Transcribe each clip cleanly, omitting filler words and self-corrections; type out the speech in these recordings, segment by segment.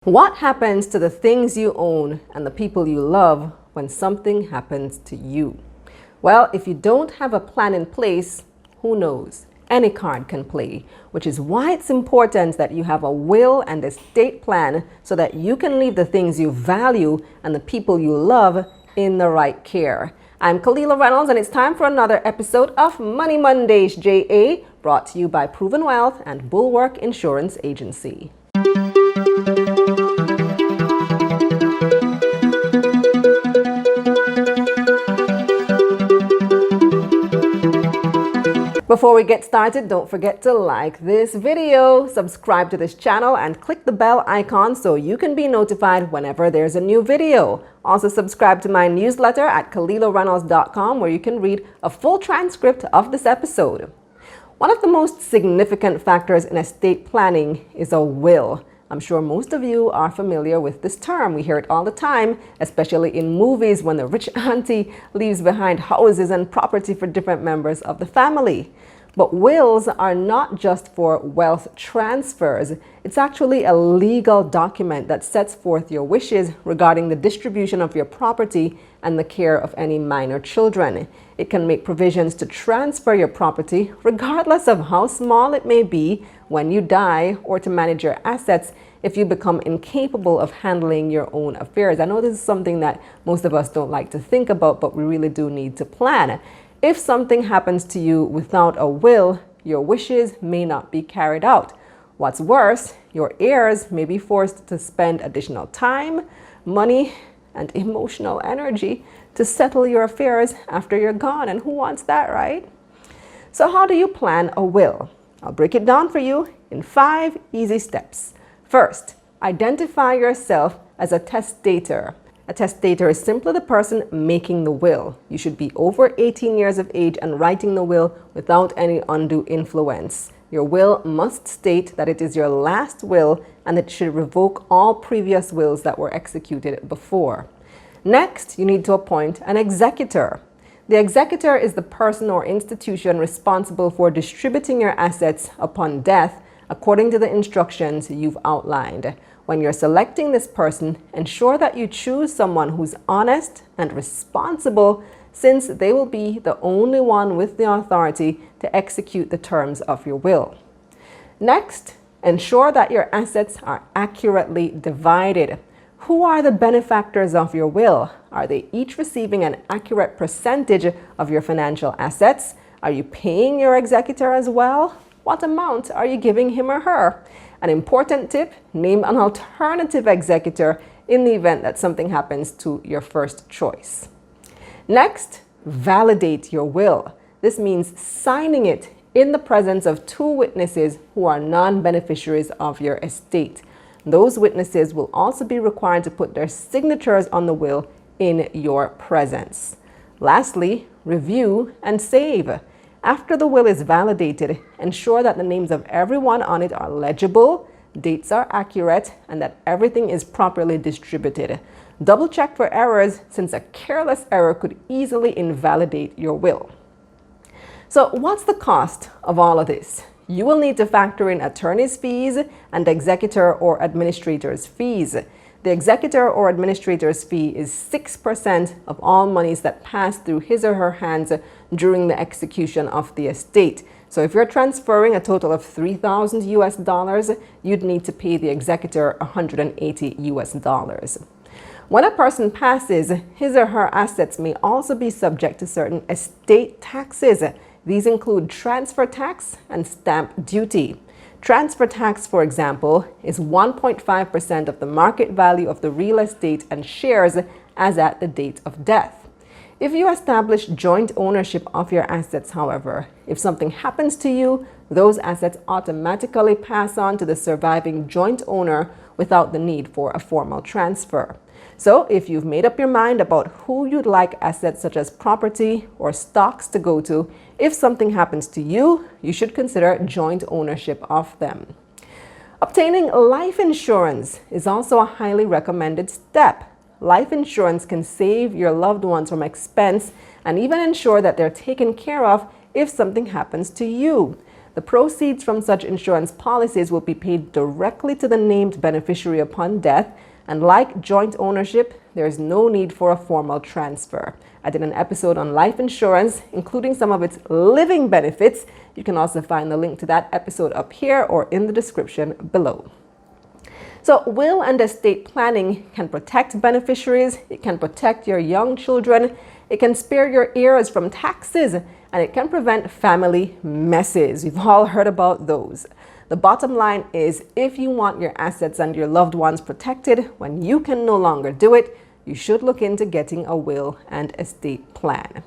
What happens to the things you own and the people you love when something happens to you? Well, if you don't have a plan in place, who knows? Any card can play, which is why it's important that you have a will and estate plan so that you can leave the things you value and the people you love in the right care. I'm Kalila Reynolds, and it's time for another episode of Money Mondays JA, brought to you by Proven Wealth and Bulwark Insurance Agency. Before we get started, don't forget to like this video, subscribe to this channel, and click the bell icon so you can be notified whenever there's a new video. Also subscribe to my newsletter at KalilaReynolds.com, where you can read a full transcript of this episode. One of the most significant factors in estate planning is a will. I'm sure most of you are familiar with this term. We hear it all the time, especially in movies when the rich auntie leaves behind houses and property for different members of the family. But wills are not just for wealth transfers. It's actually a legal document that sets forth your wishes regarding the distribution of your property and the care of any minor children. It can make provisions to transfer your property, regardless of how small it may be, when you die, or to manage your assets if you become incapable of handling your own affairs. I know this is something that most of us don't like to think about, but we really do need to plan. If something happens to you without a will, your wishes may not be carried out. What's worse, your heirs may be forced to spend additional time, money, and emotional energy to settle your affairs after you're gone. And who wants that, right? So how do you plan a will? I'll break it down for you in 5 easy steps. First, identify yourself as a testator. A testator is simply the person making the will. You should be over 18 years of age and writing the will without any undue influence. Your will must state that it is your last will, and it should revoke all previous wills that were executed before. Next, you need to appoint an executor. The executor is the person or institution responsible for distributing your assets upon death according to the instructions you've outlined. When you're selecting this person, ensure that you choose someone who's honest and responsible, since they will be the only one with the authority to execute the terms of your will. Next, ensure that your assets are accurately divided. Who are the benefactors of your will? Are they each receiving an accurate percentage of your financial assets? Are you paying your executor as well? What amount are you giving him or her? An important tip, name an alternative executor in the event that something happens to your first choice. Next, validate your will. This means signing it in the presence of 2 witnesses who are non-beneficiaries of your estate. Those witnesses will also be required to put their signatures on the will in your presence. Lastly, review and save. After the will is validated, ensure that the names of everyone on it are legible, dates are accurate, and that everything is properly distributed. Double check for errors, since a careless error could easily invalidate your will. So what's the cost of all of this? You will need to factor in attorney's fees and executor or administrator's fees. The executor or administrator's fee is 6% of all monies that pass through his or her hands during the execution of the estate. So if you're transferring a total of $3,000 US, you'd need to pay the executor $180 US. When a person passes, his or her assets may also be subject to certain estate taxes. These include transfer tax and stamp duty. Transfer tax, for example, is 1.5% of the market value of the real estate and shares as at the date of death. If you establish joint ownership of your assets, however, if something happens to you, those assets automatically pass on to the surviving joint owner without the need for a formal transfer. So if you've made up your mind about who you'd like assets such as property or stocks to go to, if something happens to you, you should consider joint ownership of them. Obtaining life insurance is also a highly recommended step. Life insurance can save your loved ones from expense and even ensure that they're taken care of if something happens to you. The The proceeds from such insurance policies will be paid directly to the named beneficiary upon death, and like joint ownership, there is no need for a formal transfer. I did an episode on life insurance, including some of its living benefits. You can also find the link to that episode up here or in the description below. So will and estate planning can protect beneficiaries, it can protect your young children, it can spare your heirs from taxes, and it can prevent family messes. We've all heard about those. The bottom line is, if you want your assets and your loved ones protected when you can no longer do it, you should look into getting a will and estate plan.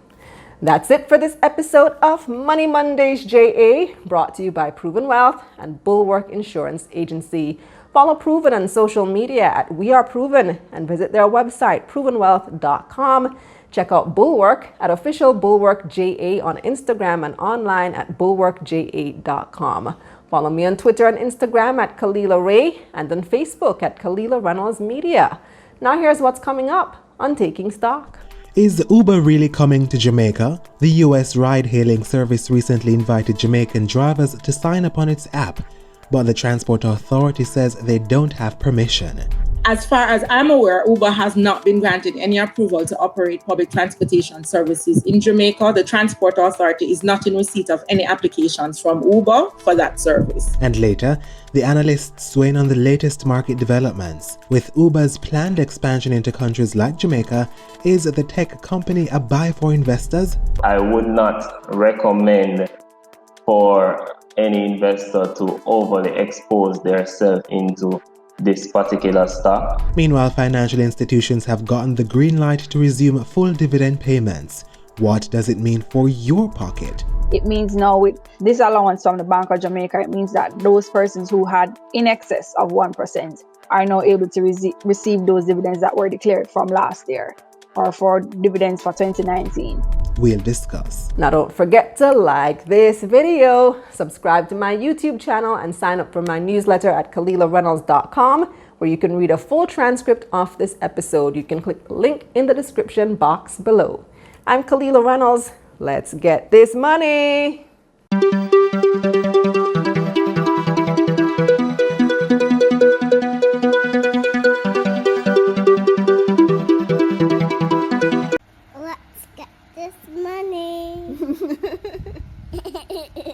That's it for this episode of Money Mondays JA, brought to you by Proven Wealth and Bulwark Insurance Agency. Follow Proven on social media at We Are Proven and visit their website, provenwealth.com. Check out Bulwark at official Bulwark JA on Instagram and online at bulwarkja.com. Follow me on Twitter and Instagram at Kalila Ray and on Facebook at Kalila Reynolds Media. Now here's what's coming up on Taking Stock. Is Uber really coming to Jamaica? The US ride-hailing service recently invited Jamaican drivers to sign up on its app, but the Transport Authority says they don't have permission. As far as I'm aware, Uber has not been granted any approval to operate public transportation services in Jamaica. The Transport Authority is not in receipt of any applications from Uber for that service. And later, the analysts weigh in on the latest market developments. With Uber's planned expansion into countries like Jamaica, is the tech company a buy for investors? I would not recommend for any investor to overly expose themselves into this particular stock. Meanwhile, financial institutions have gotten the green light to resume full dividend payments. What does it mean for your pocket? It means now with this allowance from the Bank of Jamaica, it means that those persons who had in excess of 1% are now able to receive those dividends that were declared from last year or for dividends for 2019. We'll discuss. Now don't forget to like this video, subscribe to my YouTube channel, and sign up for my newsletter at KalilaReynolds.com, where you can read a full transcript of this episode. You can click the link in the description box below. I'm Kalila Reynolds. Let's get this money.